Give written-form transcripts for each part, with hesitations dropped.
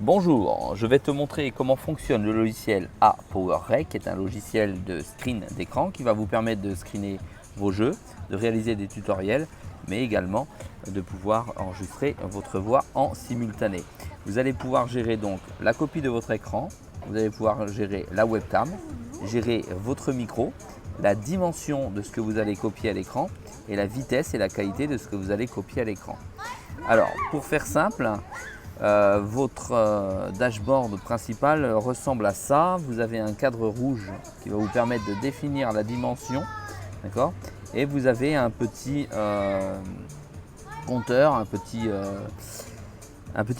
Bonjour, je vais te montrer comment fonctionne le logiciel ApowerRec, qui est un logiciel de screen d'écran qui va vous permettre de screener vos jeux, de réaliser des tutoriels, mais également de pouvoir enregistrer votre voix en simultané. Vous allez pouvoir gérer donc la copie de votre écran, vous allez pouvoir gérer la webcam, gérer votre micro, la dimension de ce que vous allez copier à l'écran et la vitesse et la qualité de ce que vous allez copier à l'écran. Alors, pour faire simple, votre dashboard principal ressemble à ça. Vous avez un cadre rouge qui va vous permettre de définir la dimension, d'accord. Et vous avez un petit compteur, un petit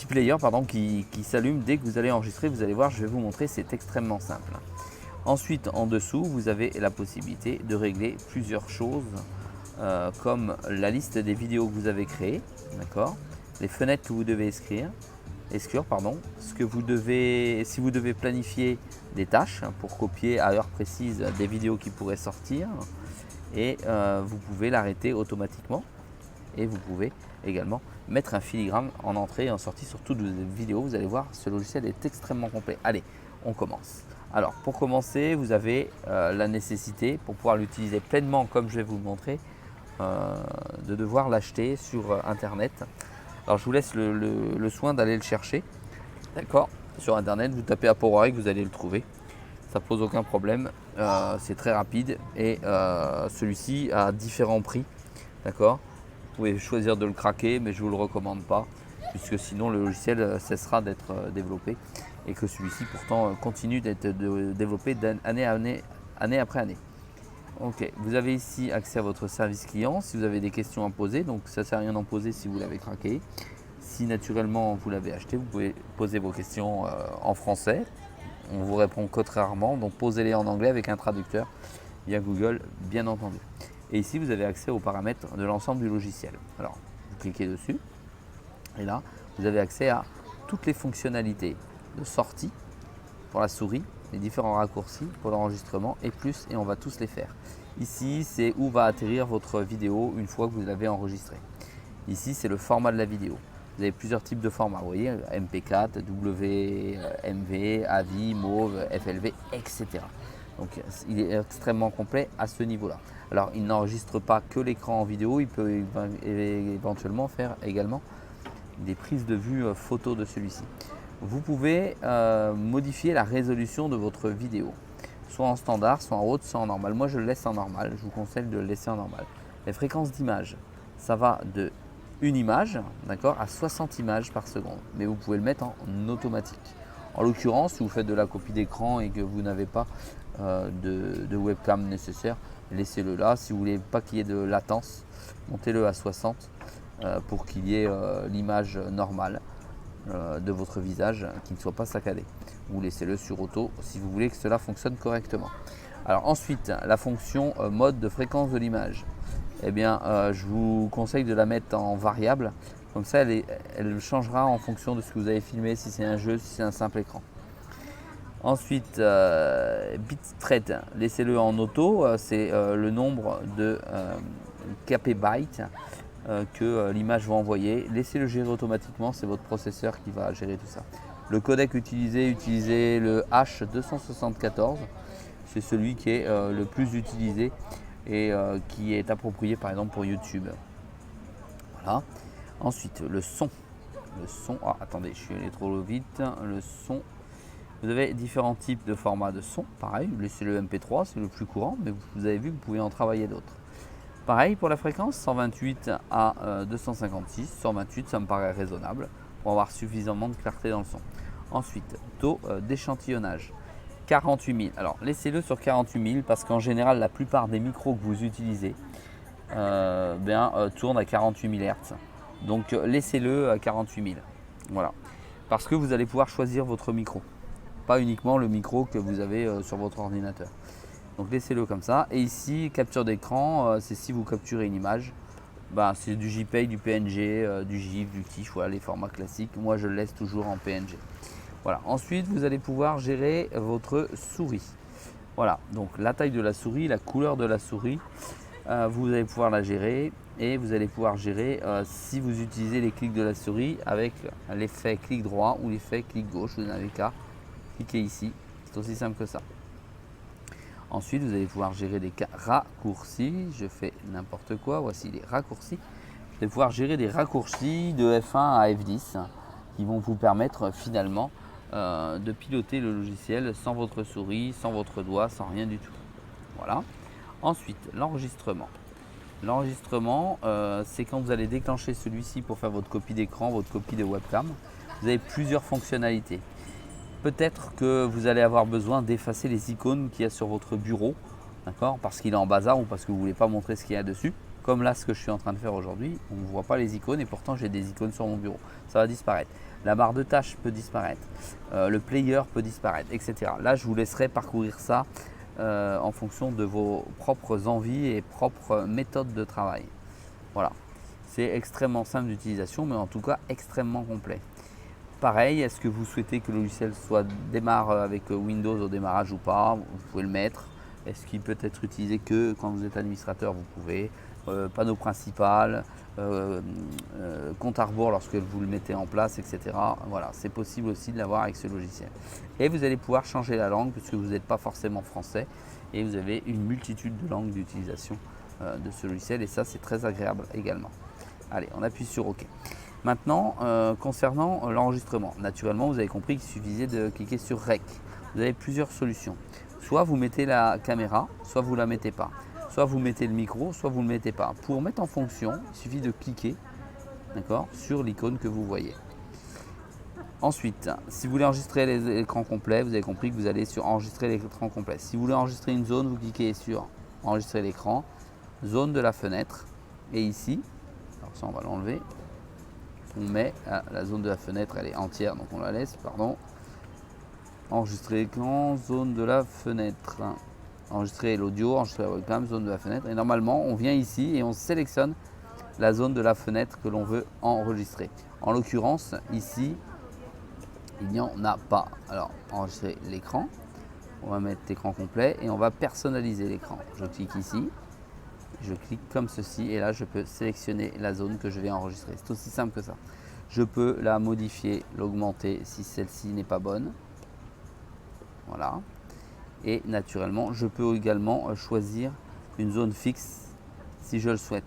player qui s'allume dès que vous allez enregistrer. Vous allez voir, je vais vous montrer, c'est extrêmement simple. Ensuite, en dessous, vous avez la possibilité de régler plusieurs choses comme la liste des vidéos que vous avez créées, d'accord, les fenêtres que vous devez exclure, ce que vous devez, si vous devez planifier des tâches pour copier à heure précise des vidéos qui pourraient sortir, et vous pouvez l'arrêter automatiquement, et vous pouvez également mettre un filigrane en entrée et en sortie sur toutes vos vidéos. Vous allez voir, ce logiciel est extrêmement complet. Allez, on commence. Alors, pour commencer, vous avez la nécessité, pour pouvoir l'utiliser pleinement comme je vais vous le montrer, de devoir l'acheter sur Internet. Alors, je vous laisse le soin d'aller le chercher, d'accord, sur Internet. Vous tapez ApowerRec, vous allez le trouver. Ça pose aucun problème, c'est très rapide et celui-ci a différents prix, d'accord. Vous pouvez choisir de le craquer, mais je ne vous le recommande pas, puisque sinon le logiciel cessera d'être développé et que celui-ci pourtant continue d'être développé année après année. Ok, vous avez ici accès à votre service client si vous avez des questions à poser, donc ça ne sert à rien d'en poser si vous l'avez craqué. Si naturellement vous l'avez acheté, vous pouvez poser vos questions en français. On vous répond que rarement, donc posez-les en anglais avec un traducteur via Google, bien entendu. Et ici, vous avez accès aux paramètres de l'ensemble du logiciel. Alors, vous cliquez dessus, et là, vous avez accès à toutes les fonctionnalités de sortie pour la souris, les différents raccourcis pour l'enregistrement et plus, et on va tous les faire. Ici, c'est où va atterrir votre vidéo une fois que vous l'avez enregistrée. Ici, c'est le format de la vidéo. Vous avez plusieurs types de formats, vous voyez, MP4, WMV, AVI, MOV, FLV, etc. Donc il est extrêmement complet à ce niveau-là. Alors il n'enregistre pas que l'écran en vidéo, il peut éventuellement faire également des prises de vue photo de celui-ci. Vous pouvez modifier la résolution de votre vidéo, soit en standard, soit en haute, soit en normal. Moi je le laisse en normal, je vous conseille de le laisser en normal. Les fréquences d'image, ça va de une image, d'accord, à 60 images par seconde, mais vous pouvez le mettre en automatique. En l'occurrence, si vous faites de la copie d'écran et que vous n'avez pas de webcam nécessaire, laissez-le là. Si vous voulez pas qu'il y ait de latence, montez-le à 60 pour qu'il y ait l'image normale de votre visage qui ne soit pas saccadé. Ou laissez-le sur auto si vous voulez que cela fonctionne correctement. Alors ensuite, la fonction mode de fréquence de l'image. Eh bien, je vous conseille de la mettre en variable. Comme ça, elle changera en fonction de ce que vous avez filmé, si c'est un jeu, si c'est un simple écran. Ensuite, bitrate, laissez-le en auto, c'est le nombre de kbytes que l'image va envoyer. Laissez-le gérer automatiquement, c'est votre processeur qui va gérer tout ça. Le codec utilisé, utilisez le H274, c'est celui qui est le plus utilisé et qui est approprié par exemple pour YouTube. Voilà. Ensuite, le son. Attendez, je suis allé trop vite. Le son. Vous avez différents types de formats de son. Pareil, laissez le MP3, c'est le plus courant, mais vous avez vu que vous pouvez en travailler d'autres. Pareil pour la fréquence, 128 à 256. 128, ça me paraît raisonnable pour avoir suffisamment de clarté dans le son. Ensuite, taux d'échantillonnage. 48 000. Alors, laissez-le sur 48 000 parce qu'en général, la plupart des micros que vous utilisez tournent à 48 000 Hz. Donc, laissez-le à 48 000. Voilà. Parce que vous allez pouvoir choisir votre micro. Pas uniquement le micro que vous avez sur votre ordinateur. Donc laissez-le comme ça. Et ici, capture d'écran, c'est si vous capturez une image. C'est du JPEG, du PNG, du GIF, du TIFF, voilà les formats classiques. Moi je le laisse toujours en PNG. Voilà. Ensuite, vous allez pouvoir gérer votre souris. Voilà, donc la taille de la souris, la couleur de la souris. vous allez pouvoir la gérer et vous allez pouvoir gérer si vous utilisez les clics de la souris avec l'effet clic droit ou l'effet clic gauche. Vous n'avez qu'à cliquer ici, c'est aussi simple que ça. Ensuite, vous allez pouvoir gérer des raccourcis. Je fais n'importe quoi, voici les raccourcis. Vous allez pouvoir gérer des raccourcis de F1 à F10 qui vont vous permettre finalement de piloter le logiciel sans votre souris, sans votre doigt, sans rien du tout. Voilà. Ensuite, l'enregistrement. L'enregistrement, c'est quand vous allez déclencher celui-ci pour faire votre copie d'écran, votre copie de webcam. Vous avez plusieurs fonctionnalités. Peut-être que vous allez avoir besoin d'effacer les icônes qu'il y a sur votre bureau, d'accord, parce qu'il est en bazar ou parce que vous ne voulez pas montrer ce qu'il y a dessus. Comme là, ce que je suis en train de faire aujourd'hui, on ne voit pas les icônes et pourtant j'ai des icônes sur mon bureau. Ça va disparaître. La barre de tâches peut disparaître. Le player peut disparaître, etc. Là, je vous laisserai parcourir ça en fonction de vos propres envies et propres méthodes de travail. Voilà. C'est extrêmement simple d'utilisation, mais en tout cas extrêmement complet. Pareil, est-ce que vous souhaitez que le logiciel démarre avec Windows au démarrage ou pas? Vous pouvez le mettre. Est-ce qu'il peut être utilisé que quand vous êtes administrateur? Vous pouvez. Panneau principal, compte à rebours lorsque vous le mettez en place, etc. Voilà, c'est possible aussi de l'avoir avec ce logiciel. Et vous allez pouvoir changer la langue puisque vous n'êtes pas forcément français et vous avez une multitude de langues d'utilisation de ce logiciel et ça c'est très agréable également. Allez, on appuie sur OK. Maintenant, concernant l'enregistrement, naturellement vous avez compris qu'il suffisait de cliquer sur REC. Vous avez plusieurs solutions. Soit vous mettez la caméra, soit vous ne la mettez pas. Soit vous mettez le micro, soit vous ne le mettez pas. Pour mettre en fonction, il suffit de cliquer, d'accord, sur l'icône que vous voyez. Ensuite, si vous voulez enregistrer l'écran complet, vous avez compris que vous allez sur enregistrer l'écran complet. Si vous voulez enregistrer une zone, vous cliquez sur enregistrer l'écran, zone de la fenêtre. Et ici, alors ça on va l'enlever, on met la zone de la fenêtre, elle est entière, donc on la laisse, pardon. Enregistrer l'écran, zone de la fenêtre. Enregistrer l'audio, enregistrer la webcam, zone de la fenêtre. Et normalement, on vient ici et on sélectionne la zone de la fenêtre que l'on veut enregistrer. En l'occurrence, ici, il n'y en a pas. Alors, enregistrer l'écran. On va mettre l'écran complet et on va personnaliser l'écran. Je clique ici, je clique comme ceci et là, je peux sélectionner la zone que je vais enregistrer. C'est aussi simple que ça. Je peux la modifier, l'augmenter si celle-ci n'est pas bonne. Voilà. Et naturellement, je peux également choisir une zone fixe si je le souhaite.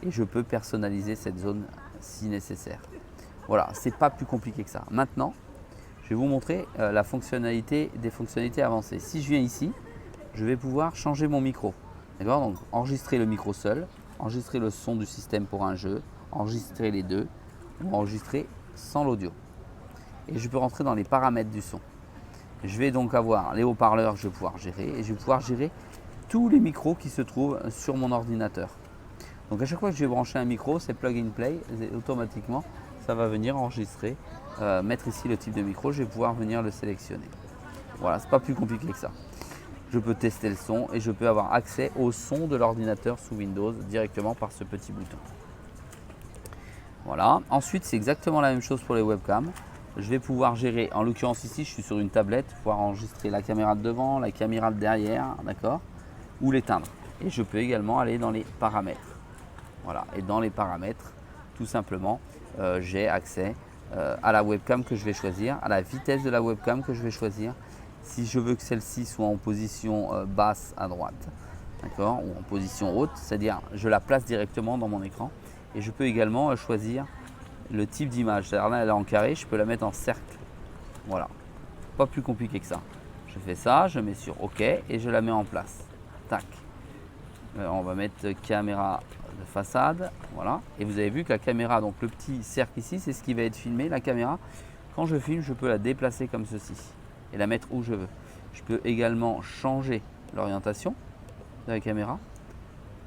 Et je peux personnaliser cette zone si nécessaire. Voilà, c'est pas plus compliqué que ça. Maintenant, je vais vous montrer la fonctionnalité des fonctionnalités avancées. Si je viens ici, je vais pouvoir changer mon micro. D'accord? Donc, enregistrer le micro seul, enregistrer le son du système pour un jeu, enregistrer les deux, ou enregistrer sans l'audio. Et je peux rentrer dans les paramètres du son. Je vais donc avoir les haut-parleurs, je vais pouvoir gérer et je vais pouvoir gérer tous les micros qui se trouvent sur mon ordinateur. Donc à chaque fois que je vais brancher un micro, c'est plug and play, et automatiquement ça va venir enregistrer, mettre ici le type de micro, je vais pouvoir venir le sélectionner. Voilà, c'est pas plus compliqué que ça. Je peux tester le son et je peux avoir accès au son de l'ordinateur sous Windows directement par ce petit bouton. Voilà, ensuite c'est exactement la même chose pour les webcams. Je vais pouvoir gérer, en l'occurrence ici je suis sur une tablette, pouvoir enregistrer la caméra de devant, la caméra de derrière, d'accord, ou l'éteindre. Et je peux également aller dans les paramètres. Voilà, et dans les paramètres, tout simplement, j'ai accès à la webcam que je vais choisir, à la vitesse de la webcam que je vais choisir, si je veux que celle-ci soit en position basse à droite, d'accord, ou en position haute, c'est-à-dire je la place directement dans mon écran. Et je peux également choisir le type d'image, c'est-à-dire là elle est en carré, je peux la mettre en cercle. Voilà, pas plus compliqué que ça. Je fais ça, je mets sur OK et je la mets en place. Tac. On va mettre caméra de façade, voilà. Et vous avez vu que la caméra, donc le petit cercle ici, c'est ce qui va être filmé. La caméra, quand je filme, je peux la déplacer comme ceci et la mettre où je veux. Je peux également changer l'orientation de la caméra.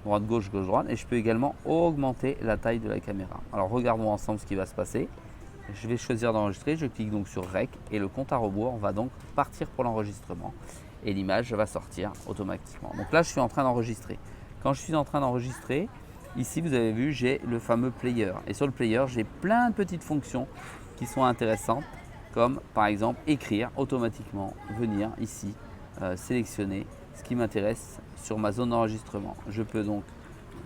Droite, gauche, gauche, droite. Et je peux également augmenter la taille de la caméra. Alors regardons ensemble ce qui va se passer. Je vais choisir d'enregistrer. Je clique donc sur REC et le compte à rebours va donc partir pour l'enregistrement. Et l'image va sortir automatiquement. Donc là, je suis en train d'enregistrer. Quand je suis en train d'enregistrer, ici, vous avez vu, j'ai le fameux player. Et sur le player, j'ai plein de petites fonctions qui sont intéressantes, comme par exemple écrire automatiquement, venir ici, sélectionner ce qui m'intéresse sur ma zone d'enregistrement. Je peux donc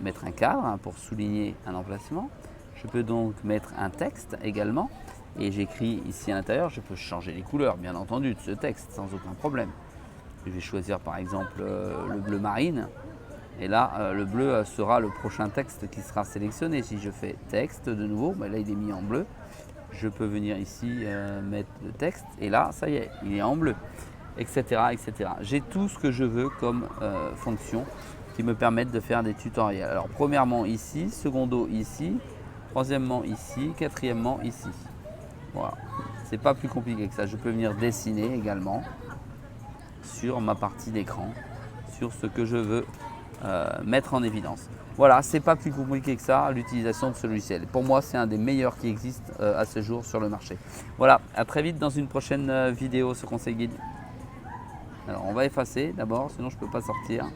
mettre un cadre pour souligner un emplacement. Je peux donc mettre un texte également. Et j'écris ici à l'intérieur, je peux changer les couleurs bien entendu de ce texte sans aucun problème. Je vais choisir par exemple le bleu marine. Et là, le bleu sera le prochain texte qui sera sélectionné. Si je fais texte de nouveau, là il est mis en bleu. Je peux venir ici mettre le texte et là, ça y est, il est en bleu, etc. etc. J'ai tout ce que je veux comme fonction qui me permettent de faire des tutoriels. Alors premièrement ici, secondo ici, troisièmement ici, quatrièmement ici. Voilà, c'est pas plus compliqué que ça. Je peux venir dessiner également sur ma partie d'écran, sur ce que je veux mettre en évidence. Voilà, c'est pas plus compliqué que ça l'utilisation de ce logiciel. Pour moi, c'est un des meilleurs qui existent à ce jour sur le marché. Voilà, à très vite dans une prochaine vidéo sur Conseil Guide. Alors, on va effacer d'abord, sinon je peux pas sortir.